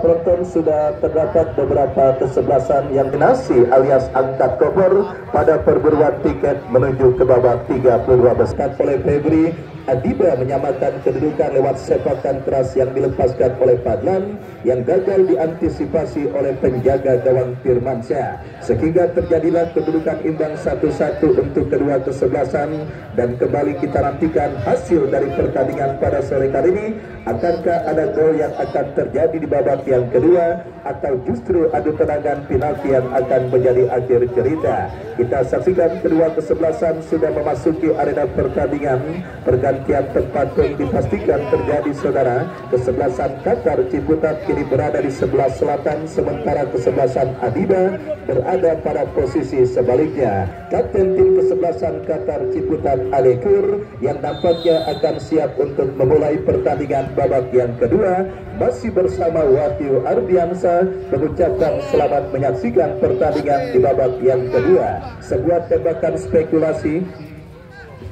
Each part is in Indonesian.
penonton, sudah terdapat beberapa kesebelasan yang dinasi alias angkat koper pada perburuan tiket menuju ke babak 32 besar oleh Febri. Adiba menyamakan kedudukan lewat sepakan keras yang dilepaskan oleh Fadlan yang gagal diantisipasi oleh penjaga gawang Firmansyah, sehingga terjadilah kedudukan imbang 1-1 untuk kedua kesebelasan. Dan kembali kita nantikan hasil dari pertandingan pada sore kali ini. Akankah ada gol yang akan terjadi di babak yang kedua, atau justru adu tendangan penalti yang akan menjadi akhir cerita? Kita saksikan kedua kesebelasan sudah memasuki arena pertandingan. Pergantian tempat pun dipastikan terjadi, saudara. Kesebelasan Qatar Ciputat kini berada di sebelah selatan, sementara kesebelasan Adiba berada pada posisi sebaliknya. Kapten tim kesebelasan Qatar Ciputat Alekur yang nampaknya akan siap untuk memulai pertandingan babak yang kedua masih bersama Wahyu Ardiansa mengucapkan selamat menyaksikan pertandingan di babak yang kedua. Sebuah tembakan spekulasi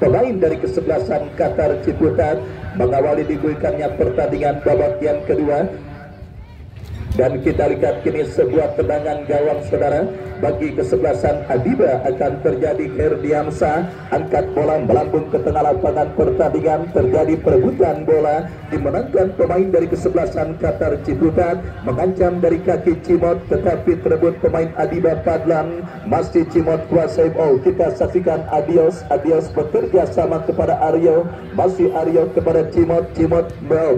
pemain dari kesebelasan Qatar Ciputat mengawali diberikannya pertandingan babak yang kedua. Dan kita lihat kini sebuah tendangan gawang, saudara, bagi kesebelasan Adiba akan terjadi. Herdiansa angkat bola melambung ke tengah lapangan pertandingan, terjadi perebutan bola dimenangkan pemain dari kesebelasan Qatar Ciputat, mengancam dari kaki Cimot tetapi terebut pemain Adiba Fadlan. Masih Cimot kuasai. Kita saksikan Adios bekerja sama kepada Aryo, masih Aryo kepada Cimot.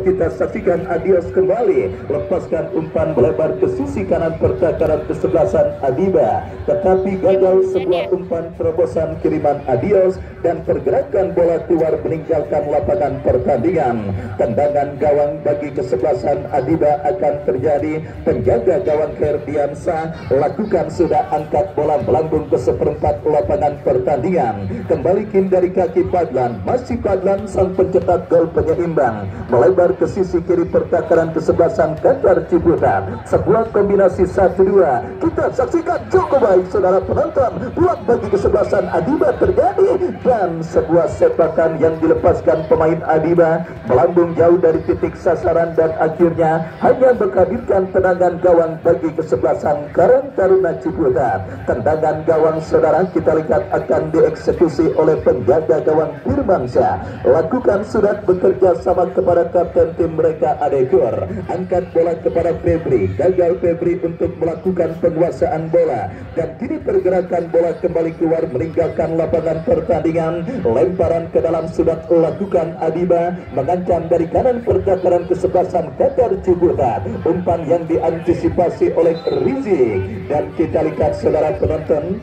Kita saksikan Adios kembali lepaskan umpan melebar ke sisi kanan pertahanan kesebelasan Adiba, tetapi gagal sebuah umpan terobosan kiriman Adios dan pergerakan bola keluar meninggalkan lapangan pertandingan. Tendangan gawang bagi kesebelasan Adiba akan terjadi. Penjaga gawang Herdiansa lakukan sudah angkat bola melambung ke seperempat lapangan pertandingan. Kembali dari kaki Fadlan, masih Fadlan sang pencetak gol penyeimbang, melebar ke sisi kiri pertahanan kesebelasan Qatar Ciputat. Sebuah kombinasi 1-2 kita saksikan cukup baik, saudara penonton. Buat bagi kesebelasan Adiba terjadi, dan sebuah sepakan yang dilepaskan pemain Adiba melambung jauh dari titik sasaran dan akhirnya hanya menghadirkan tendangan gawang bagi kesebelasan Karang Taruna Ciputat. Tendangan gawang, saudara, kita lihat akan dieksekusi oleh penjaga gawang Firmansyah. Lakukan sudah bekerja sama kepada kapten tim mereka Adekur. Angkat bola kepada Febri, gagal Febri untuk melakukan penguasaan bola, dan kini pergerakan bola kembali keluar meninggalkan lapangan pertandingan. Lemparan ke dalam sudah lakukan Adiba, mengancam dari kanan pertahanan kesebelasan Qatar Ciputat. Umpan yang diantisipasi oleh Rizik, dan kita lihat, saudara penonton,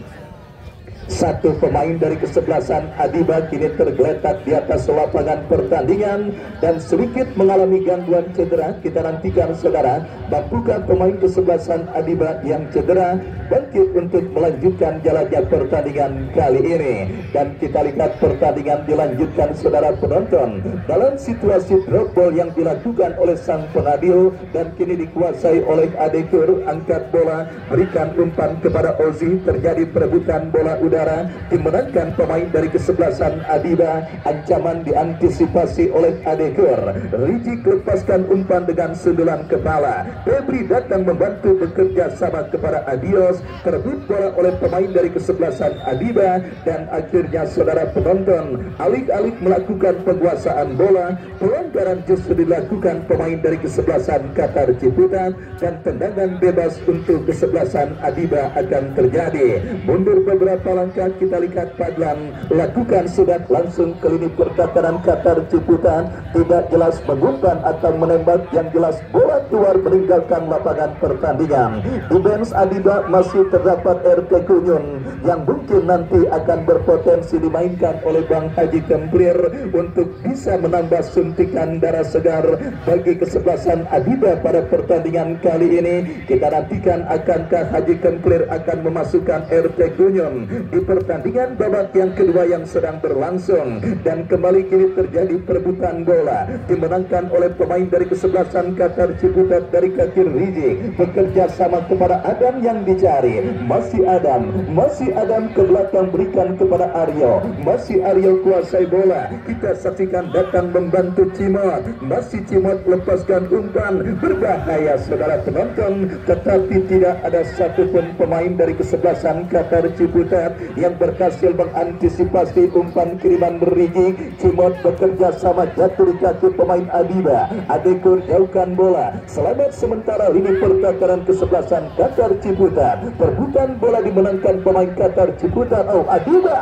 satu pemain dari kesebelasan Adiba kini tergeletak di atas lapangan pertandingan dan sedikit mengalami gangguan cedera. Kita nantikan, saudara, mampukah pemain kesebelasan Adiba yang cedera bangkit untuk melanjutkan jalannya pertandingan kali ini. Dan kita lihat pertandingan dilanjutkan, saudara penonton, dalam situasi drop ball yang dilakukan oleh sang pengadil dan kini dikuasai oleh Adekur. Angkat bola, berikan umpan kepada Ozi, terjadi perebutan bola udara, dimenangkan pemain dari kesebelasan Adiba. Ancaman diantisipasi oleh Adekur. Rizik lepaskan umpan dengan sundulan kepala. Febri datang membantu bekerja sama kepada Adios. Terebut bola oleh pemain dari kesebelasan Adiba, dan akhirnya, saudara penonton, alih-alih melakukan penguasaan bola, pelanggaran justru dilakukan pemain dari kesebelasan Qatar Ciputat, dan tendangan bebas untuk kesebelasan Adiba akan terjadi. Mundur beberapa langkah, kita lihat Fadlan lakukan sudah langsung ke lini pertahanan Qatar Ciputat, tidak jelas mengumpan atau menembak, yang jelas bola keluar meninggalkan lapangan pertandingan. Di bench Adiba masih terdapat RT Kunyun yang mungkin nanti akan berpotensi dimainkan oleh Bang Haji Kemplir untuk bisa menambah suntikan darah segar bagi kesebelasan Adiba pada pertandingan kali ini. Kita nantikan akankah Haji Kemplir akan memasukkan RT Kunyun di pertandingan babak yang kedua yang sedang berlangsung. Dan kembali kini terjadi perebutan bola dimenangkan oleh pemain dari kesebelasan Qatar Ciputat dari kaki Rizik, bekerja sama kepada Adam yang dicari. Masih Adam ke belakang berikan kepada Aryo, masih Aryo kuasai bola. Kita saksikan datang membantu Cimot, masih Cimot lepaskan umpan berbahaya saudara penonton, tetapi tidak ada satupun pemain dari kesebelasan Qatar Ciputat yang berhasil mengantisipasi umpan kiriman Rizik. Cimot bekerja sama jatuh di kaki pemain Adiba. Adekur jauhkan bola. Selamat sementara lini pertahanan kesebelasan Qatar Ciputat. Perebutan bola dimenangkan pemain Qatar Ciputat. Adiba.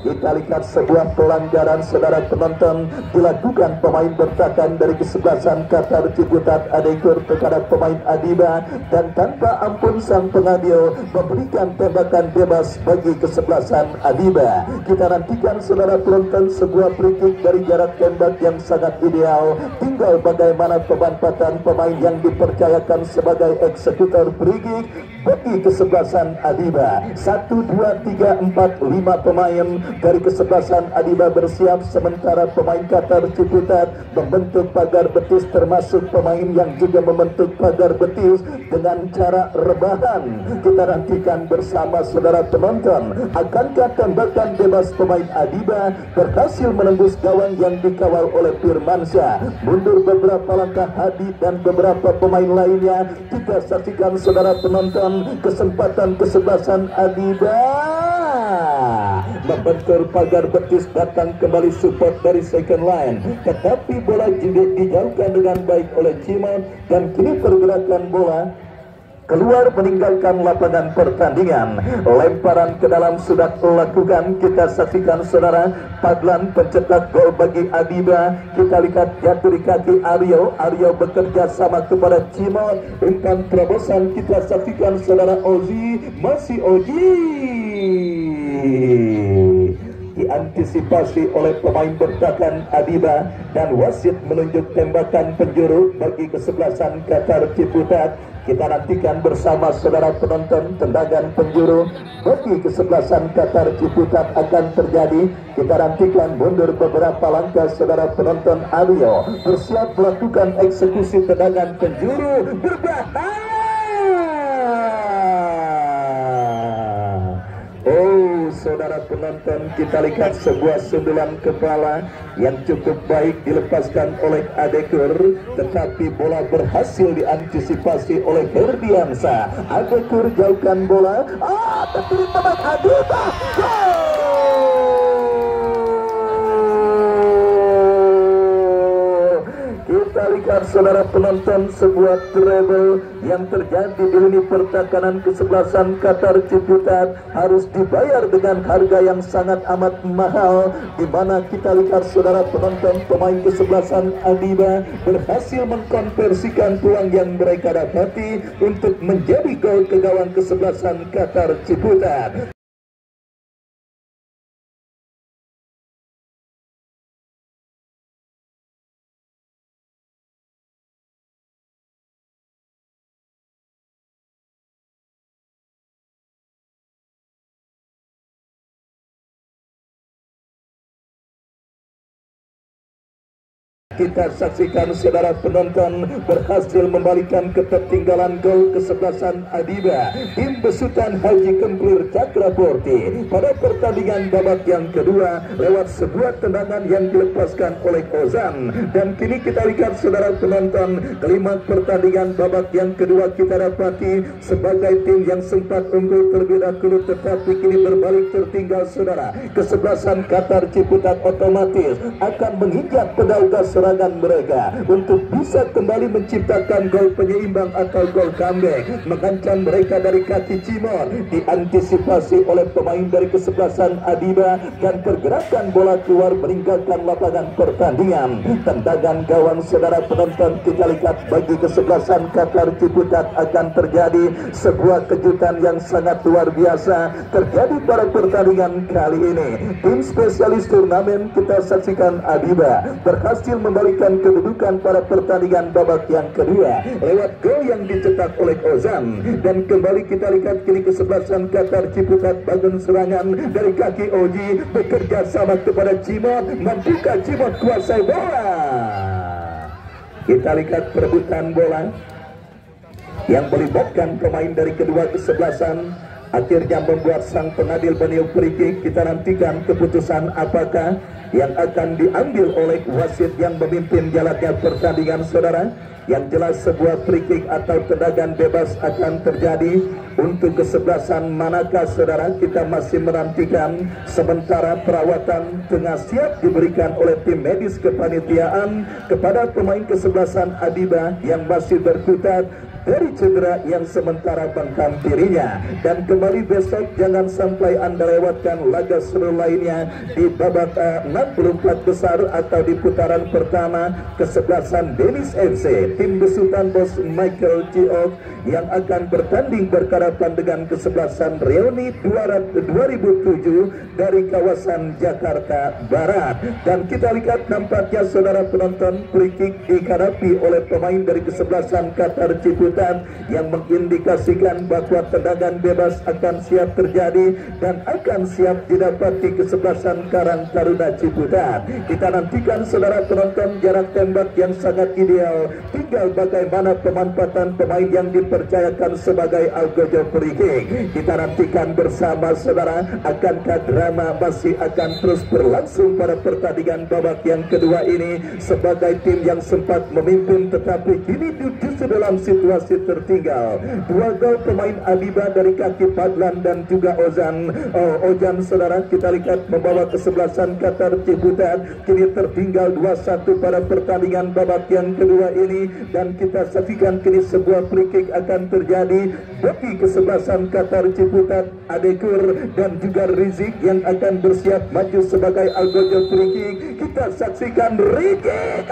Kita lihat sebuah pelanggaran saudara penonton dilakukan pemain bertahan dari kesebelasan Qatar Ciputat. Adekur kepada pemain Adiba, dan tanpa ampun sang pengadil memberikan tembakan bebas bagi kesebelasan Adiba. Kita nantikan saudara penonton sebuah free kick dari jarak tembak yang sangat ideal. Tinggal bagaimana pemanfaatan pemain yang dipercayakan sebagai eksekutor free kick bagi kesebelasan Adiba. 1, 2, 3, 4, 5 pemain dari kesebelasan Adiba bersiap, sementara pemain Qatar Ciputat membentuk pagar betis, termasuk pemain yang juga membentuk pagar betis dengan cara rebahan. Kita nantikan bersama saudara penonton, akankah tembakan bebas pemain Adiba berhasil menembus gawang yang dikawal oleh Firmansyah? Mundur beberapa langkah Hadi dan beberapa pemain lainnya. Kita saksikan saudara penonton kesempatan kesebelasan Adiba membentur pagar betis, datang kembali support dari second line, tetapi bola juga dijauhkan dengan baik oleh Cimot, dan kini pergerakan bola keluar meninggalkan lapangan pertandingan. Lemparan ke dalam sudah dilakukan. Kita saksikan saudara, Padlan pencetak gol bagi Adiba. Kita lihat jatuh di kaki Aryo. Aryo bekerja sama kepada Cimot. Umpan terobosan kita saksikan saudara, Ozi, masih Ozi diantisipasi oleh pemain bertahan Adiba, dan wasit menunjuk tembakan penjuru bagi kesebelasan Qatar Ciputat. Kita nantikan bersama saudara penonton, tendangan penjuru bagi kesebelasan Qatar Ciputat akan terjadi. Kita nantikan mundur beberapa langkah saudara penonton. Aryo bersiap melakukan eksekusi tendangan penjuru berbahaya. Saudara penonton, kita lihat sebuah sundulan kepala yang cukup baik dilepaskan oleh Adekur, tetapi bola berhasil diantisipasi oleh Herdiansa. Adekur jauhkan bola, terpilih pemain Adiba. Kita lihat saudara penonton, sebuah treble yang terjadi di lini pertahanan kesebelasan Qatar Ciputat harus dibayar dengan harga yang sangat amat mahal, di mana kita lihat saudara penonton, pemain kesebelasan Adiba berhasil mengkonversikan peluang yang mereka dapati untuk menjadi gol ke gawang kesebelasan Qatar Ciputat. Kita saksikan saudara penonton berhasil membalikan ketertinggalan gol kesebelasan Adiba, tim besutan Haji Kemplir Cakraborty pada pertandingan babak yang kedua lewat sebuah tendangan yang dilepaskan oleh Ozan. Dan kini kita lihat saudara penonton, kelima pertandingan babak yang kedua kita dapati sebagai tim yang sempat unggul terlebih dahulu, tetapi kini berbalik tertinggal saudara. Kesebelasan Qatar Ciputat otomatis akan menginjak pedal gas serangan mereka untuk bisa kembali menciptakan gol penyeimbang atau gol comeback, mengancam mereka dari kaki Cimot. Diantisipasi oleh pemain dari kesebelasan Adiba, dan pergerakan bola keluar meninggalkan lapangan pertandingan. Tendangan gawang saudara penonton, kita lihat bagi kesebelasan Qatar Ciputat akan terjadi sebuah kejutan yang sangat luar biasa terjadi pada pertandingan kali ini. Tim spesialis turnamen kita saksikan Adiba berhasil mengembalikan kedudukan pada pertandingan babak yang kedua lewat gol yang dicetak oleh Ozan. Dan kembali kita lihat kini kesebelasan Qatar Ciputat, bangun serangan dari kaki Oji, bekerja sama kepada Cimot, mampukah Cimot kuasai bola. Kita lihat perebutan bola yang melibatkan pemain dari kedua kesebelasan akhirnya membuat sang pengadil meniup free kick. Kita nantikan keputusan apakah yang akan diambil oleh wasit yang memimpin jalannya pertandingan, saudara. Yang jelas sebuah free kick atau tendangan bebas akan terjadi untuk kesebelasan manakah, saudara. Kita masih menantikan, sementara perawatan tengah siap diberikan oleh tim medis kepanitiaan kepada pemain kesebelasan Adiba yang masih berkutat dari cedera yang sementara menghampirinya. Dan kembali besok jangan sampai Anda lewatkan laga seru lainnya di babak 64 besar atau di putaran pertama kesebelasan Dennis FC, tim besutan bos Michael Ciok, yang akan bertanding berhadapan dengan kesebelasan Reuni 2007 dari kawasan Jakarta Barat. Dan kita lihat nampaknya, saudara penonton, free kick dihadapi oleh pemain dari kesebelasan Qatar Ciputat yang mengindikasikan bahwa tendangan bebas akan siap terjadi dan akan siap didapati kesebelasan Karang Taruna Ciputat. Kita nantikan, saudara penonton, jarak tembak yang sangat ideal, tinggal bagaimana pemanfaatan pemain yang dipercayakan sebagai algojo free kick. Kita nantikan bersama, saudara, akankah drama masih akan terus berlangsung pada pertandingan babak yang kedua ini sebagai tim yang sempat memimpin tetapi kini justru dalam situasi tertinggal. Dua gol pemain Adiba dari kaki Padlan dan juga Ozan, saudara, kita lihat membawa kesebelasan Qatar Ciputat kini tertinggal 2-1 pada pertandingan babak yang kedua ini. Dan kita saksikan kini sebuah free kick akan terjadi bagi kesebelasan Qatar Ciputat, Adekur dan juga Rizik yang akan bersiap maju sebagai algojo free kick. Kita saksikan Rizik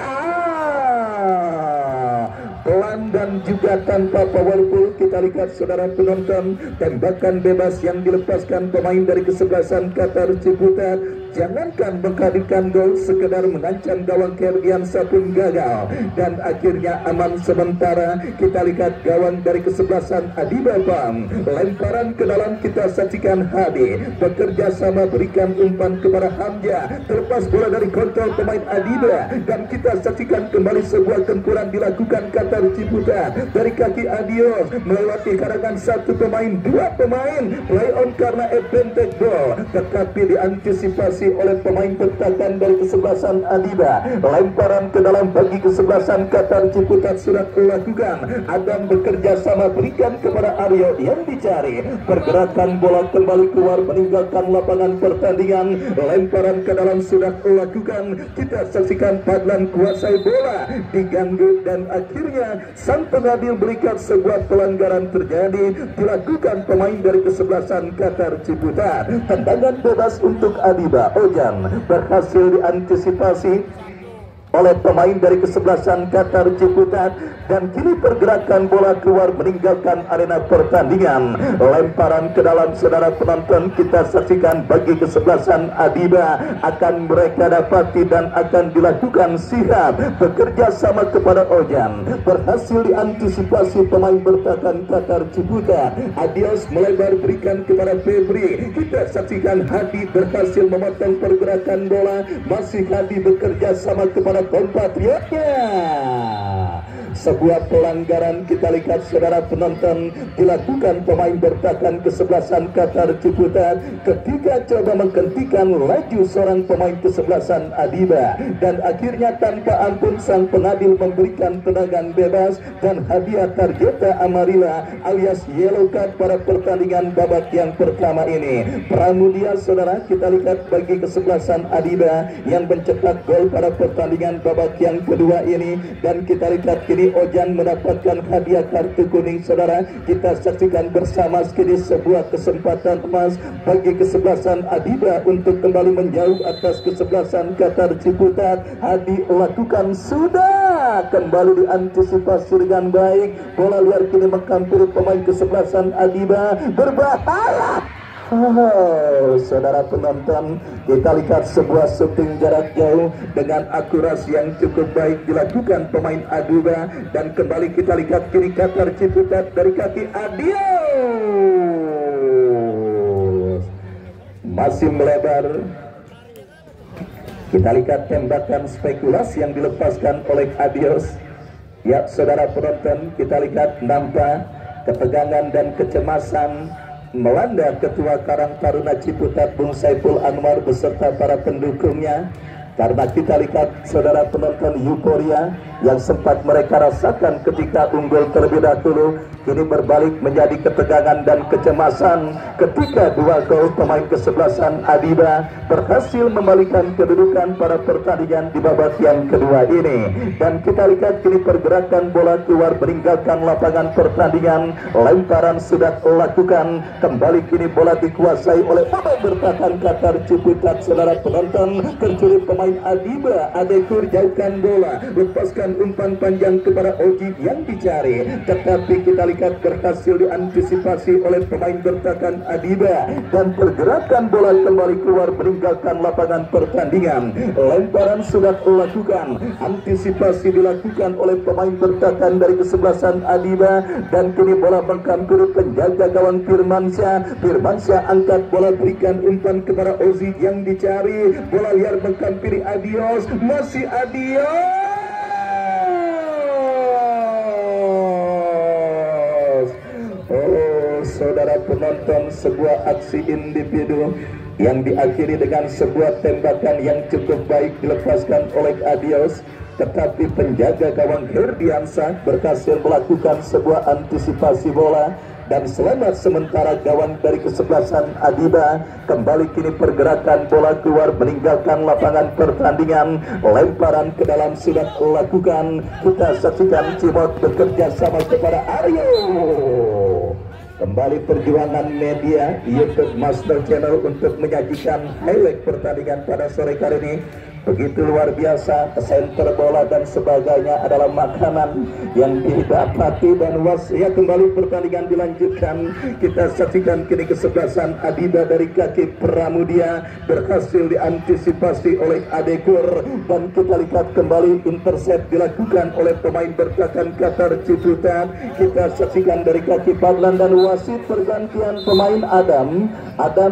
pelan dan juga tanpa powerful. Kita lihat, saudara penonton, tembakan bebas yang dilepaskan pemain dari kesebelasan Qatar Ciputat jangankan menghadirkan gol, sekedar mengancam gawang Kerdiansa pun gagal dan akhirnya aman sementara. Kita lihat gawang dari kesebelasan Adiba Bang, lemparan ke dalam, kita saksikan Hadi bekerja sama berikan umpan kepada Hamzah, terlepas bola dari kontrol pemain Adiba dan kita saksikan kembali sebuah gempuran dilakukan Qatar Ciputat dari kaki Adios melewati karangan satu pemain, dua pemain play on karena advantage ball, tetapi diantisipasi oleh pemain bertahan dari kesebelasan Adiba. Lemparan ke dalam bagi kesebelasan Qatar Ciputat sudah dilakukan. Adam bekerja sama berikan kepada Aryo yang dicari. Pergerakan bola kembali keluar meninggalkan lapangan pertandingan. Lemparan ke dalam sudah dilakukan. Kita saksikan Padlan kuasai bola, diganggu dan akhirnya sang pengadil berikan sebuah pelanggaran terjadi dilakukan pemain dari kesebelasan Qatar Ciputat. Tendangan bebas untuk Adiba. Ojan berhasil diantisipasi oleh pemain dari kesebelasan Qatar Ciputat dan kini pergerakan bola keluar meninggalkan arena pertandingan. Lemparan ke dalam, saudara penonton, kita saksikan bagi kesebelasan Adiba akan mereka dapati dan akan dilakukan Sihab bekerja sama kepada Ojan, berhasil diantisipasi pemain bertahan Qatar Ciputat. Adios melebar berikan kepada Febri, kita saksikan Hadi berhasil memotong pergerakan bola, masih Hadi bekerja sama kepada kompatriotnya. Sebuah pelanggaran kita lihat, saudara penonton, dilakukan pemain bertahan kesebelasan Qatar Ciputat ketika coba menghentikan laju seorang pemain kesebelasan Adiba dan akhirnya tanpa ampun sang pengadil memberikan tendangan bebas dan hadiah Tarjeta Amarilla alias yellow card pada pertandingan babak yang pertama ini. Pramudia, saudara, kita lihat bagi kesebelasan Adiba yang mencetak gol pada pertandingan babak yang kedua ini dan kita lihat kini Ojan mendapatkan hadiah kartu kuning, saudara. Kita saksikan bersama sekali sebuah kesempatan emas bagi kesebelasan Adiba untuk kembali menjauh atas kesebelasan Qatar Ciputat. Hadi lakukan sudah kembali diantisipasi dengan baik. Bola liar kini menghampiri pemain kesebelasan Adiba, berbahaya. Oh, saudara penonton, kita lihat sebuah syuting jarak jauh dengan akurasi yang cukup baik dilakukan pemain Adiba, dan kembali kita lihat kiri Qatar Ciputat dari kaki Adios masih melebar. Kita lihat tembakan spekulasi yang dilepaskan oleh Adios. Ya, saudara penonton, kita lihat nampak ketegangan dan kecemasan melanda Ketua Karang Taruna Ciputat Bung Saiful Anwar beserta para pendukungnya, karena kita lihat saudara penonton euforia yang sempat mereka rasakan ketika unggul terlebih dahulu kini berbalik menjadi ketegangan dan kecemasan ketika dua gol pemain kesebelasan Adiba berhasil membalikan kedudukan pada pertandingan di babak yang kedua ini. Dan kita lihat kini pergerakan bola keluar meninggalkan lapangan pertandingan, lemparan sudah dilakukan, kembali kini bola dikuasai oleh pemain bertahan Qatar Ciputat. Saudara penonton, pencuri pemain Adiba Adekur jauhkan bola, lepaskan umpan panjang kepada Oji yang dicari, tetapi kita lihat berhasil diantisipasi oleh pemain bertahan Adiba dan pergerakan bola kembali keluar meninggalkan lapangan pertandingan. Lemparan sudah dilakukan, antisipasi dilakukan oleh pemain bertahan dari kesebelasan Adiba, dan kini bola menghampiri penjaga gawang Firmansyah. Firmansyah angkat bola, berikan umpan kepada Ozi yang dicari, bola liar menghampiri Adios, masih Adios. Oh, saudara penonton, sebuah aksi individu yang diakhiri dengan sebuah tembakan yang cukup baik dilepaskan oleh Adios, tetapi penjaga gawang Herdiansah berhasil melakukan sebuah antisipasi bola dan selamat sementara gawang dari kesebelasan Adiba. Kembali kini pergerakan bola keluar meninggalkan lapangan pertandingan, lemparan ke dalam sudah dilakukan. Kita saksikan Cimot bekerja sama kepada Aryo. Kembali perjuangan media YouTube Master Channel untuk menyajikan highlight pertandingan pada sore kali ini. Begitu luar biasa, senter bola dan sebagainya adalah makanan yang didapati, dan ya kembali pertandingan dilanjutkan. Kita saksikan kini kesebelasan Adiba dari kaki Pramudia berhasil diantisipasi oleh Adekur, dan kita lihat kembali intercept dilakukan oleh pemain bertahan Qatar Ciputat. Kita saksikan dari kaki Fadlan dan wasit pergantian pemain Adam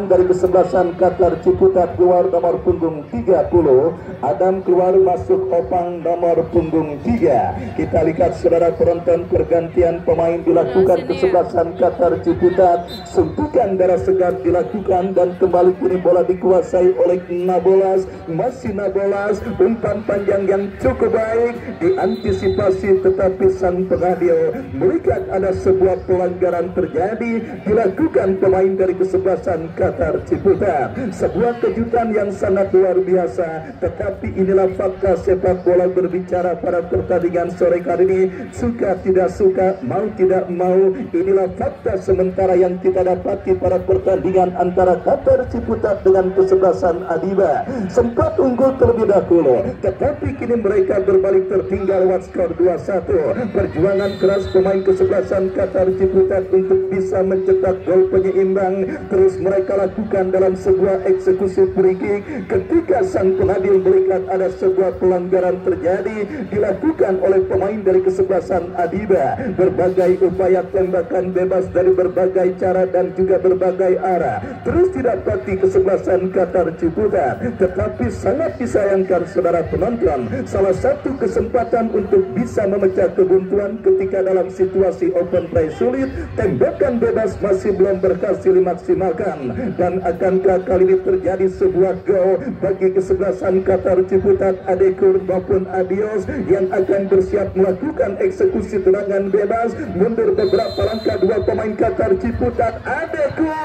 dari kesebelasan Qatar Ciputat keluar nomor punggung 30. Adam keluar masuk Opang nomor punggung 3. Kita lihat saudara penonton, pergantian pemain dilakukan kesebelasan Qatar Ciputat. Suntikan darah segar dilakukan dan kembali kini bola dikuasai oleh Nabolas, masih Nabolas, umpan panjang yang cukup baik diantisipasi, tetapi sang pengadil melihat ada sebuah pelanggaran terjadi dilakukan pemain dari kesebelasan Qatar Ciputat. Sebuah kejutan yang sangat luar biasa, tetapi inilah fakta sepak bola berbicara pada pertandingan sore kali ini. Suka tidak suka, mau tidak mau, inilah fakta sementara yang kita dapati pada pertandingan antara Qatar Ciputat dengan kesebelasan Adiba. Sempat unggul terlebih dahulu, tetapi kini mereka berbalik tertinggal lewat skor 2-1. Perjuangan keras pemain kesebelasan Qatar Ciputat untuk bisa mencetak gol penyeimbang terus mereka lakukan dalam sebuah eksekusi free kick ketika sang pengadil melihat ada sebuah pelanggaran terjadi dilakukan oleh pemain dari kesebelasan Adiba. Berbagai upaya tembakan bebas dari berbagai cara dan juga berbagai arah terus didapati kesebelasan Qatar Ciputat, tetapi sangat disayangkan saudara penonton, salah satu kesempatan untuk bisa memecah kebuntuan ketika dalam situasi open play sulit, tembakan bebas masih belum berhasil dimaksimalkan. Dan akankah kali ini terjadi sebuah gol bagi kesebelasan Qatar Ciputat, Adekur maupun Adios yang akan bersiap melakukan eksekusi tendangan bebas? Mundur beberapa langkah dua pemain Qatar Ciputat, Adekur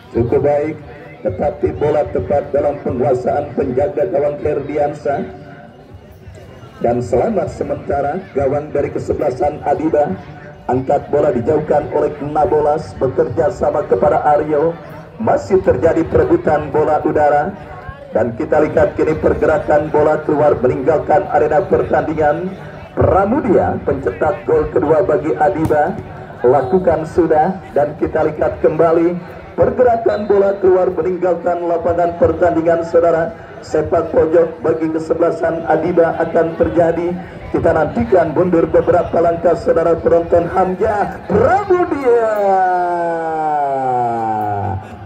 cukup baik, tetapi bola tepat dalam penguasaan penjaga gawang Herdiansah, dan selamat sementara gawang dari kesebelasan Adiba. Angkat bola dijauhkan oleh Nabolas, bekerja sama kepada Aryo. Masih terjadi perebutan bola udara, dan kita lihat kini pergerakan bola keluar meninggalkan arena pertandingan. Pramudia pencetak gol kedua bagi Adiba. lakukan sudah, dan kita lihat kembali pergerakan bola keluar meninggalkan lapangan pertandingan saudara. Sepak pojok bagi kesebelasan Adiba akan terjadi. Kita nantikan mundur beberapa langkah saudara penonton. Hamzah Pramudia,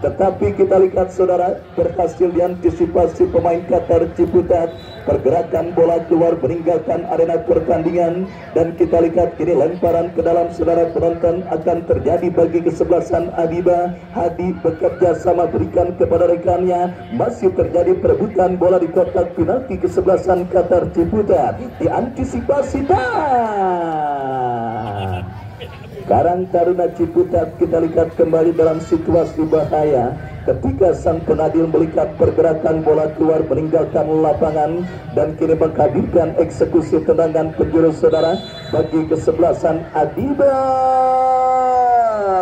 tetapi kita lihat saudara, berhasil diantisipasi pemain Qatar Ciputat. Pergerakan bola keluar meninggalkan arena pertandingan, dan kita lihat kini lemparan ke dalam saudara penonton akan terjadi bagi kesebelasan Adiba. Hadi bekerja sama berikan kepada rekannya. Masih terjadi perebutan bola di kotak penalti kesebelasan Qatar Ciputat. Diantisipasi Karang Taruna Ciputat, kita lihat kembali dalam situasi bahaya ketika sang penadil melihat pergerakan bola keluar meninggalkan lapangan, dan kini menghadirkan eksekusi tendangan penjuru saudara bagi kesebelasan Adiba.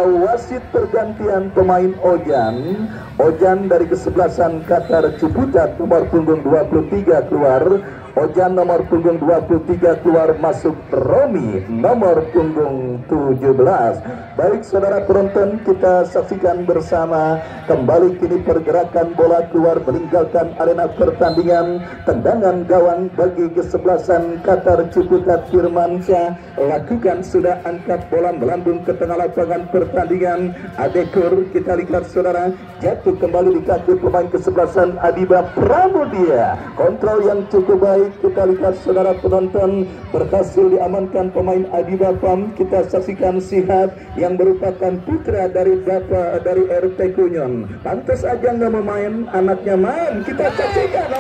Wasit pergantian pemain Ojan dari kesebelasan Qatar Ciputat, nomor punggung 23 keluar. Ojan nomor punggung 23 keluar, masuk Romi nomor punggung 17. Baik saudara penonton, kita saksikan bersama kembali kini pergerakan bola keluar meninggalkan arena pertandingan. Tendangan gawang bagi kesebelasan Qatar Ciputat. Firmansyah lakukan sudah, angkat bola melambung ke tengah lapangan pertandingan. Adekur, kita lihat saudara, jatuh kembali di kaki pemain kesebelasan Adiba. Pramudia, kontrol yang cukup baik. Kita lihat saudara penonton, berhasil diamankan pemain Adiba PAM. Kita saksikan Sihat yang merupakan putra dari bapak dari RT Kunyon. Pantas aja nggak mau main, anaknya main. Kita saksikan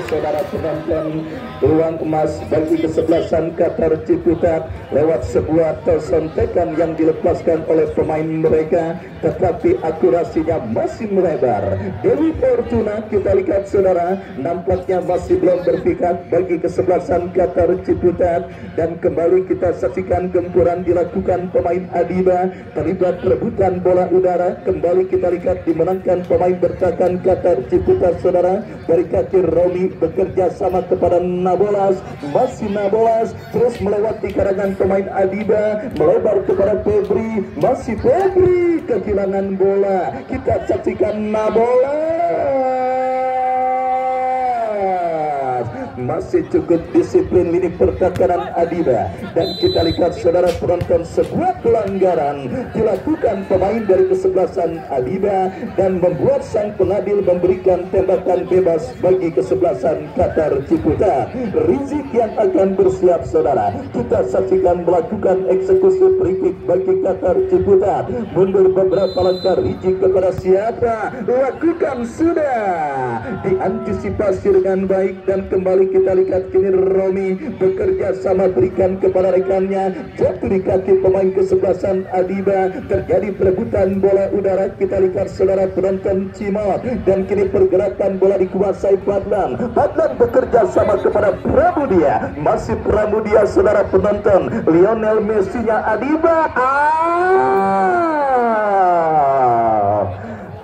saudara penonton, peluang emas bagi kesebelasan Qatar Ciputat lewat sebuah tersontekan yang dilepaskan oleh pemain mereka, tetapi akurasinya masih melebar. Dewi Fortuna, kita lihat saudara, nampaknya masih belum berpikir bagi kesebelasan Qatar Ciputat, dan kembali kita saksikan gempuran dilakukan pemain Adiba. Terlibat perebutan bola udara, kembali kita lihat dimenangkan pemain bertahan Qatar Ciputat saudara. Dari kaki Romi bekerja sama kepada Nabolas, masih Nabolas terus melewati karangan pemain Adiba, melebar kepada Febri, masih Febri kehilangan bola. Kita saksikan Nabolas masih cukup disiplin lini pertahanan Adiba, dan kita lihat saudara penonton, sebuah pelanggaran dilakukan pemain dari kesebelasan Adiba dan membuat sang pengadil memberikan tembakan bebas bagi kesebelasan Qatar Ciputat. Rizik yang akan bersiap saudara, kita saksikan melakukan eksekusi free bagi Qatar Ciputat. Mundur beberapa langkah Rizik kepada siapa? Lakukan sudah, diantisipasi dengan baik, dan kembali kita lihat kini Romi bekerja sama berikan kepada rekannya, jatuh di kaki pemain kesebelasan Adiba. Terjadi perebutan bola udara, kita lihat saudara penonton Cimot, dan kini pergerakan bola dikuasai Fadlan. Fadlan bekerja sama kepada Pramudia, masih Pramudia saudara penonton. Lionel Messi-nya Adiba,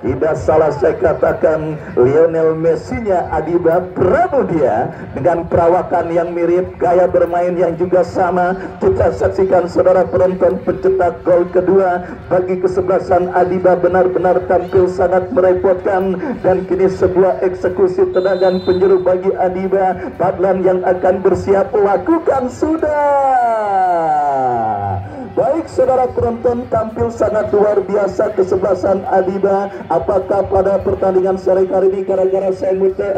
tidak salah saya katakan, Lionel Messi-nya Adiba Pramudia dengan perawakan yang mirip, gaya bermain yang juga sama. Kita saksikan saudara penonton, pencetak gol kedua bagi kesebelasan Adiba benar-benar tampil sangat merepotkan, dan kini sebuah eksekusi tendangan penjuru bagi Adiba. Fadlan yang akan bersiap, lakukan sudah. Baik saudara penonton, tampil sangat luar biasa kesebelasan Adiba. Apakah pada pertandingan sore kali ini, gara-gara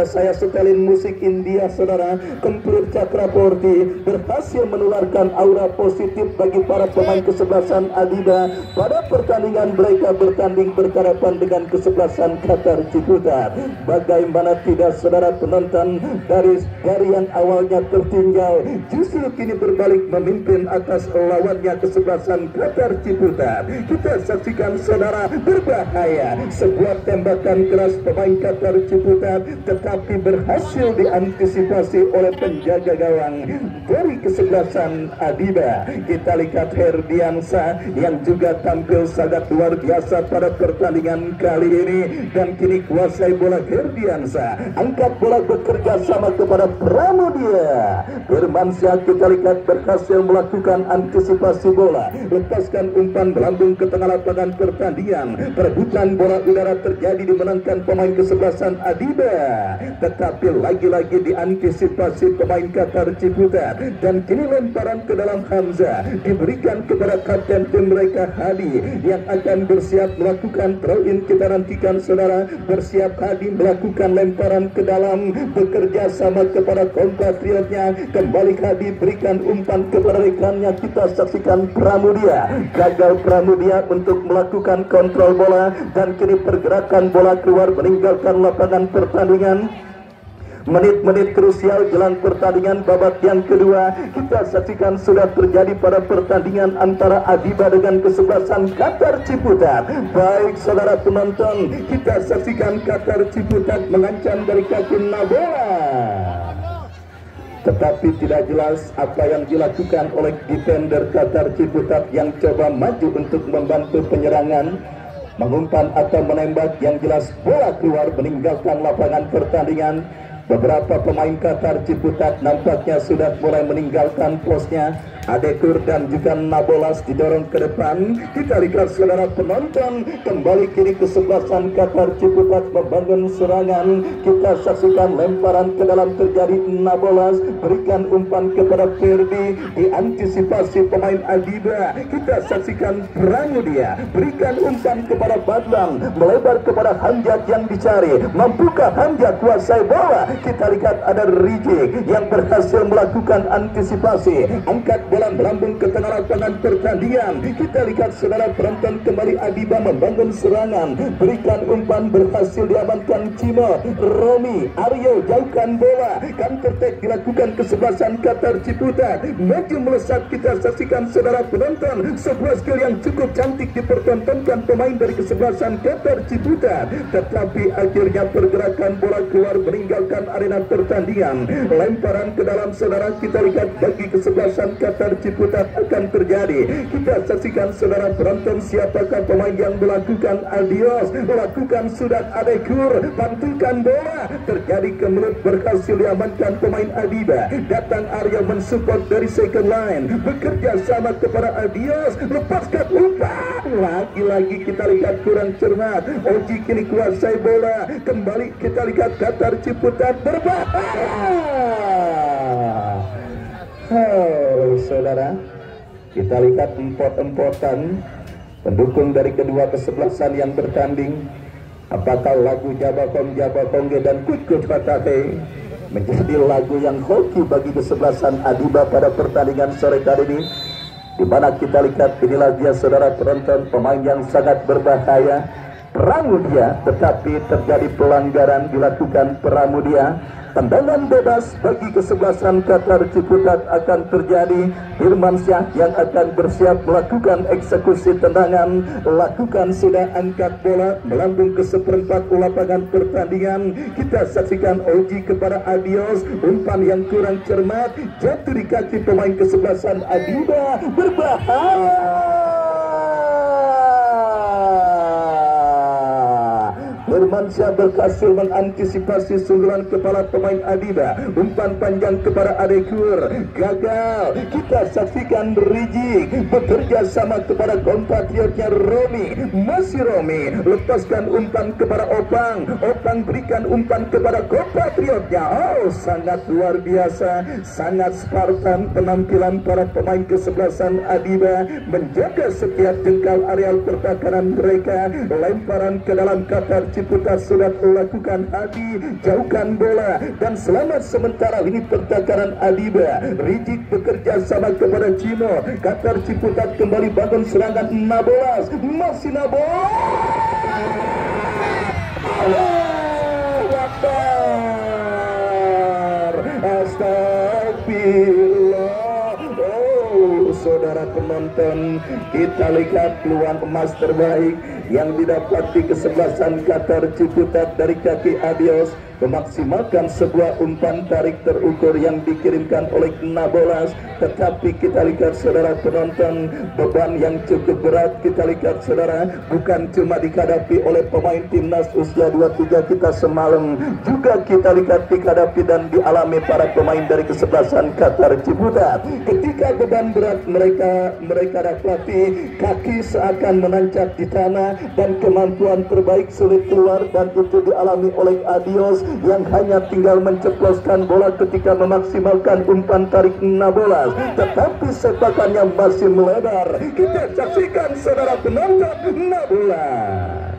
saya setelin musik India saudara, Kempur Chakraborty berhasil menularkan aura positif bagi para pemain kesebelasan Adiba pada pertandingan mereka bertanding berhadapan dengan kesebelasan Qatar Ciputat. Bagaimana tidak saudara penonton, dari yang awalnya tertinggal justru kini berbalik memimpin atas lawannya kesebelasan Qatar Ciputat. Kita saksikan saudara, berbahaya sebuah tembakan keras pemain Qatar Ciputat, tetapi berhasil diantisipasi oleh penjaga gawang dari kesebelasan Adiba. Kita lihat Herdiansa yang juga tampil sangat luar biasa pada pertandingan kali ini, dan kini kuasai bola Herdiansa, angkat bola bekerja sama kepada Pramudia. Firmansyah kita lihat berhasil melakukan antisipasi bola. bola, lepaskan umpan melambung ke tengah lapangan pertandingan. Perebutan bola udara terjadi, dimenangkan pemain kesebelasan Adiba, tetapi lagi-lagi diantisipasi pemain Qatar Ciputat, dan kini lemparan ke dalam Hamzah diberikan kepada kapten tim mereka Hadi yang akan bersiap melakukan throw-in. Kita nantikan saudara, bersiap Hadi melakukan lemparan ke dalam, bekerja sama kepada kompatriotnya. Kembali Hadi berikan umpan kepada rekannya. Kita saksikan Pramudia, gagal Pramudia untuk melakukan kontrol bola, dan kini pergerakan bola keluar meninggalkan lapangan pertandingan. Menit-menit krusial jelang pertandingan babak yang kedua kita saksikan sudah terjadi pada pertandingan antara Adiba dengan kesebelasan Qatar Ciputat. Baik saudara penonton, kita saksikan Qatar Ciputat mengancam dari kaki Nabola, tetapi tidak jelas apa yang dilakukan oleh defender Qatar Ciputat yang coba maju untuk membantu penyerangan, mengumpan atau menembak. Yang jelas bola keluar meninggalkan lapangan pertandingan. Beberapa pemain Qatar Ciputat nampaknya sudah mulai meninggalkan posnya. Adekur dan juga Nabolas didorong ke depan. Kita lihat saudara penonton, kembali kini kesebelasan Qatar Ciputat membangun serangan. Kita saksikan lemparan ke dalam terjadi. Nabolas berikan umpan kepada Ferdi, diantisipasi pemain Adiba. Kita saksikan Pramudia berikan umpan kepada Badlang, melebar kepada Hamjat yang dicari. Mampukah Hamjat kuasai bola? Kita lihat ada Rijik yang berhasil melakukan antisipasi, angkat bola melambung ke tengah lapangan pertandingan. Kita lihat saudara penonton, kembali Adiba membangun serangan, berikan umpan, berhasil diamankan Cimo. Romi Aryo jauhkan bola, counter attack dilakukan kesebelasan Qatar Ciputat, maju melesat. Kita saksikan saudara penonton, sebuah skill yang cukup cantik dipertontonkan pemain dari kesebelasan Qatar Ciputat, tetapi akhirnya pergerakan bola keluar meninggalkan arena pertandingan. Lemparan ke dalam saudara, kita lihat bagi kesebelasan Qatar Ciputat akan terjadi. Kita saksikan saudara penonton, siapakah pemain yang melakukan adios, melakukan sudah Adekur, pantulkan bola, terjadi kemelut, berhasil diamankan pemain Adiba. Datang Arya mensupport dari second line, bekerja sama kepada adios, lepaskan umpan. Lagi-lagi kita lihat kurang cermat, Oji kini kuasai bola. Kembali kita lihat Qatar Ciputat berbahaya. Saudara, kita lihat empot-empotan pendukung dari kedua kesebelasan yang bertanding. Apakah lagu Jabakong dan Kut Fatake menjadi lagu yang hoki bagi kesebelasan Adiba pada pertandingan sore kali ini, di mana kita lihat inilah dia saudara penonton, pemain yang sangat berbahaya. Pramudia, tetapi terjadi pelanggaran dilakukan Pramudia. Tendangan bebas bagi kesebelasan Qatar Ciputat akan terjadi. Firmansyah yang akan bersiap melakukan eksekusi tendangan, lakukan sudah angkat bola melambung ke seperempat lapangan pertandingan. Kita saksikan Oji kepada Adios, umpan yang kurang cermat jatuh di kaki pemain kesebelasan Adiba, berbahaya. Firmansyah berhasil mengantisipasi sundulan kepala pemain Adiba. Umpan panjang kepada Adekur, gagal. Kita saksikan Rijik bekerja sama kepada kompatriotnya Romi. Masih Romi, lepaskan umpan kepada Opang. Opang berikan umpan kepada kompatriotnya. Oh, sangat luar biasa, sangat Spartan penampilan para pemain kesebelasan Adiba, menjaga setiap jengkal areal pertahanan mereka. Lemparan ke dalam Qatar Ciputat sudah melakukan Hadi, jauhkan bola dan selamat sementara ini pertahanan Adiba. Rijik bekerja sama kepada Cimo. Qatar Ciputat kembali bangun serangan. Nabolas, masih Nabolas. Allahu Akbar, astagfirullah. Saudara penonton, kita lihat peluang emas terbaik yang didapati kesebelasan Qatar Ciputat dari kaki Adios. memaksimalkan sebuah umpan tarik terukur yang dikirimkan oleh Nabolas. Tetapi kita lihat saudara penonton, beban yang cukup berat kita lihat saudara, bukan cuma dihadapi oleh pemain timnas usia 23 kita semalam, juga kita lihat dihadapi dan dialami para pemain dari kesebelasan Qatar Ciputat. Ketika beban berat mereka dapati, kaki seakan menancap di tanah dan kemampuan terbaik sulit keluar, dan itu dialami oleh Adios yang hanya tinggal menceploskan bola ketika memaksimalkan umpan tarik Nabolas, tetapi sepakannya masih melebar. Kita saksikan saudara penonton, Nabolas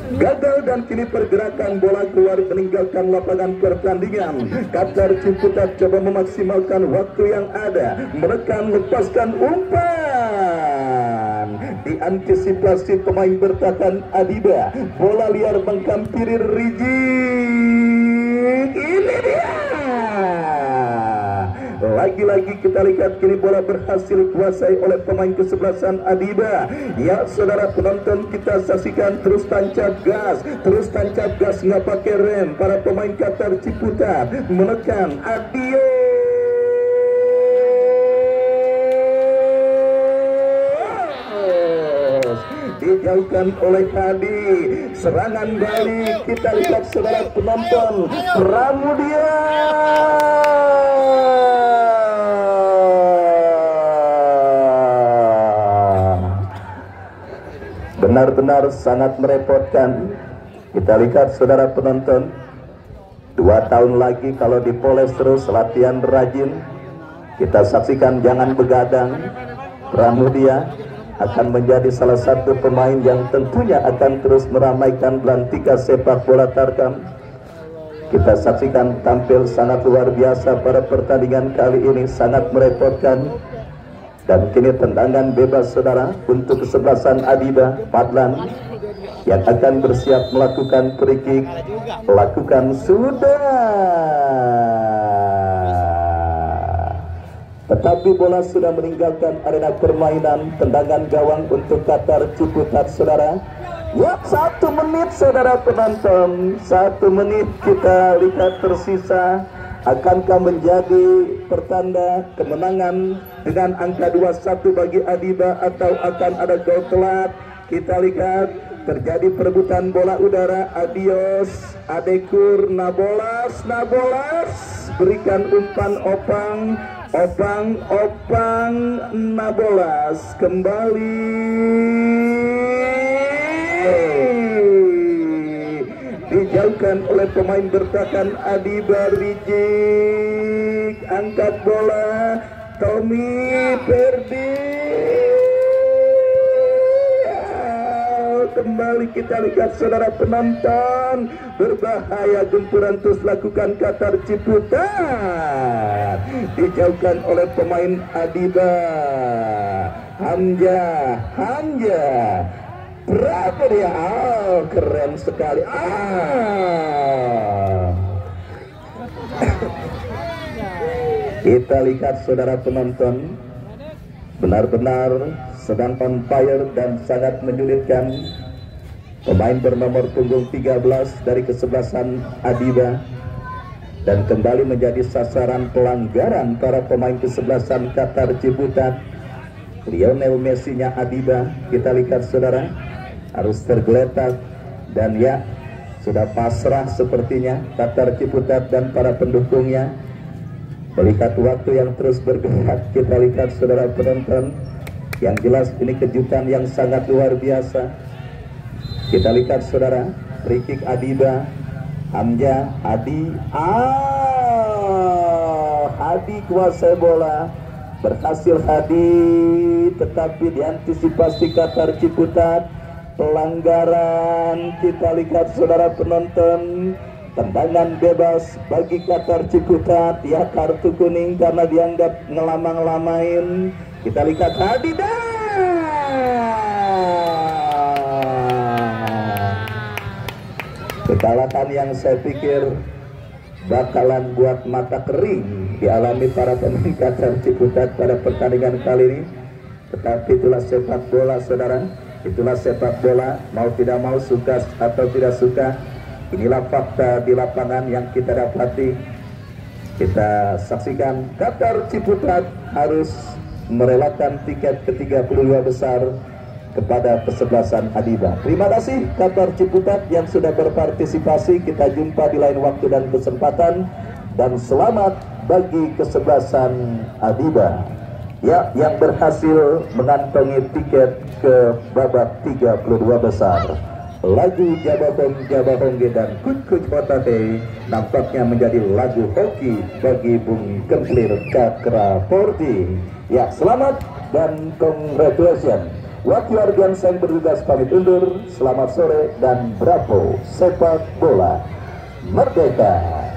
gagal dan kini pergerakan bola keluar meninggalkan lapangan pertandingan. Qatar Ciputat coba memaksimalkan waktu yang ada, menekan lepaskan umpan, diantisipasi pemain bertahan Adiba, bola liar menghampiri Rizik. Ini dia, lagi-lagi kita lihat kini bola berhasil dikuasai oleh pemain kesebelasan Adiba. Ya saudara penonton, kita saksikan terus tancap gas nggak pakai rem. Para pemain Qatar Ciputat menekan Adios, dijauhkan oleh Hadi. Serangan balik kita lihat saudara penonton, Pramudia benar-benar sangat merepotkan. Kita lihat saudara penonton, 2 tahun lagi kalau dipoles terus, latihan rajin, kita saksikan jangan begadang, Pramudia akan menjadi salah satu pemain yang tentunya akan terus meramaikan belantika sepak bola Tarkam. Kita saksikan tampil sangat luar biasa pada pertandingan kali ini, sangat merepotkan. Dan kini tendangan bebas saudara untuk kesebelasan Adiba. Padlan yang akan bersiap melakukan free kick, lakukan sudah, tetapi bola sudah meninggalkan arena permainan. Tendangan gawang untuk Qatar Ciputat saudara. Ya, 1 menit saudara penonton, 1 menit kita lihat tersisa. Akankah menjadi pertanda kemenangan dengan angka 2-1 bagi Adiba, atau akan ada gol telat? Kita lihat terjadi perebutan bola udara. Adios, Adekur, Nabolas berikan umpan Opang, Nabolas kembali, dijauhkan oleh pemain bertahan Adiba. Rizik angkat bola, Tommy Ferdi kembali. Kita lihat saudara penonton, berbahaya gempuran terus lakukan Qatar Ciputat, dijauhkan oleh pemain Adiba. Hamzah berapa dia? Keren sekali. Kita lihat saudara penonton, benar-benar sedang on fire dan sangat menyulitkan. Pemain bernomor punggung 13 dari kesebelasan Adiba, dan kembali menjadi sasaran pelanggaran para pemain kesebelasan Qatar Ciputat. Lionel Messi-nya Adiba, kita lihat saudara, harus tergeletak, dan ya sudah pasrah sepertinya Qatar Ciputat dan para pendukungnya. Melihat waktu yang terus bergerak, kita lihat saudara penonton, yang jelas ini kejutan yang sangat luar biasa. Kita lihat saudara, free kick Adiba, Hamzah, Hadi kuasai bola, berhasil Hadi, tetapi diantisipasi Qatar Ciputat. Pelanggaran, kita lihat saudara penonton, tendangan bebas bagi Qatar Ciputat. Ya, kartu kuning karena dianggap ngelama-ngelamain. Kita lihat Hadi kekalahan yang saya pikir bakalan buat mata kering dialami para pemain Qatar Ciputat pada pertandingan kali ini. Tetapi itulah sepak bola saudara, itulah sepak bola, mau tidak mau, suka atau tidak suka, Inilah fakta di lapangan yang kita dapati. Kita saksikan Qatar Ciputat harus merelakan tiket ke-32 besar kepada kesebelasan Adiba. Terima kasih Qatar Ciputat yang sudah berpartisipasi. Kita jumpa di lain waktu dan kesempatan, dan selamat bagi kesebelasan Adiba ya, yang berhasil mengantongi tiket ke babak 32 besar. Lagu Jabahong dan Kuc Potate nampaknya menjadi lagu hoki bagi Bung Kemplir Cakra Porti. Ya, selamat dan congratulations. Wakil Ardiansa yang bertugas pamit undur. Selamat sore dan bravo sepak bola merdeka.